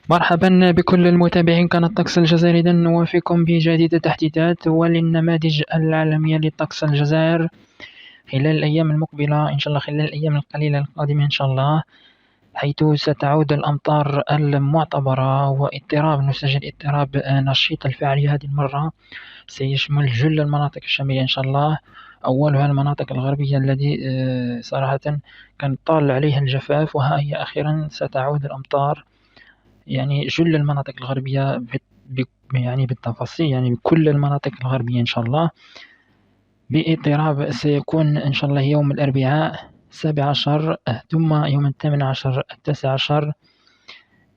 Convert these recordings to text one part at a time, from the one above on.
مرحبا بكل المتابعين قناة طقس الجزائر. إذا نوافيكم بجديد التحديثات وللنماذج العالمية لطقس الجزائر خلال الأيام المقبلة إن شاء الله، خلال الأيام القليلة القادمة إن شاء الله، حيث ستعود الأمطار المعتبرة واضطراب نسج الاضطراب نشيط الفعالية هذه المرة. سيشمل جل المناطق الشمالية إن شاء الله، أولها المناطق الغربية الذي صراحة كان طال عليها الجفاف، وها هي أخيرا ستعود الأمطار. يعني جل المناطق الغربية يعني بالتفاصيل، يعني بكل المناطق الغربية إن شاء الله، باضطراب سيكون إن شاء الله يوم الأربعاء 17، ثم يوم 18 19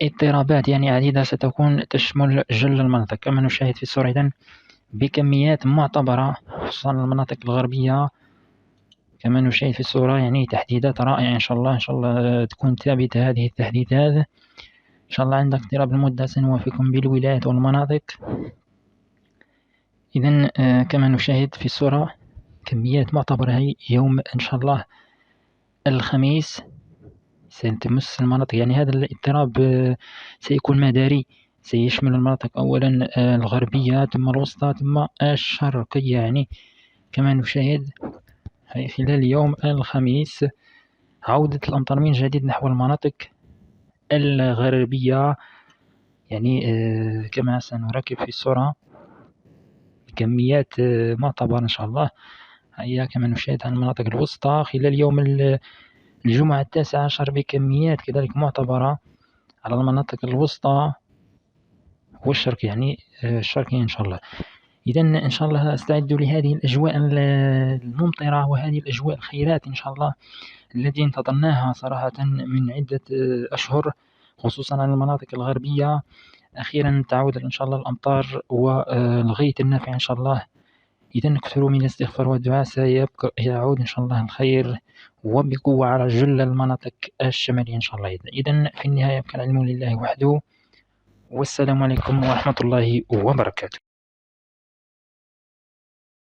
اضطرابات يعني عديدة ستكون تشمل جل المناطق كما نشاهد في الصورة. إذن بكميات معتبرة خصوصا المناطق الغربية كما نشاهد في الصورة، يعني تحديثات رائعة إن شاء الله. إن شاء الله تكون ثابتة هذه التحديثات إن شاء الله. عند اقتراب المدة سنوافيكم بالولايات والمناطق. إذا كما نشاهد في الصورة كميات معتبرة يوم إن شاء الله الخميس ستمس المناطق، يعني هذا الاضطراب سيكون مداري، سيشمل المناطق أولا الغربية ثم الوسطى ثم الشرقية. يعني كما نشاهد خلال يوم الخميس عودة الأمطار من جديد نحو المناطق الغربية، يعني كما سنركب في الصورة بكميات معتبرة إن شاء الله. هي كما نشاهد عن المناطق الوسطى خلال يوم الجمعة 19 بكميات كذلك معتبرة على المناطق الوسطى والشرق، يعني الشرقية إن شاء الله. إذا إن شاء الله استعدوا لهذه الأجواء الممطرة وهذه الأجواء الخيرات إن شاء الله التي انتظرناها صراحة من عدة أشهر، خصوصا على المناطق الغربية. أخيرا تعود إن شاء الله الأمطار والغيث النافع إن شاء الله. إذا اكثروا من الاستغفار والدعاء، سيعود إن شاء الله الخير وبقوة على جل المناطق الشمالية إن شاء الله. إذا في النهاية يبقى العلم لله وحده، والسلام عليكم ورحمة الله وبركاته.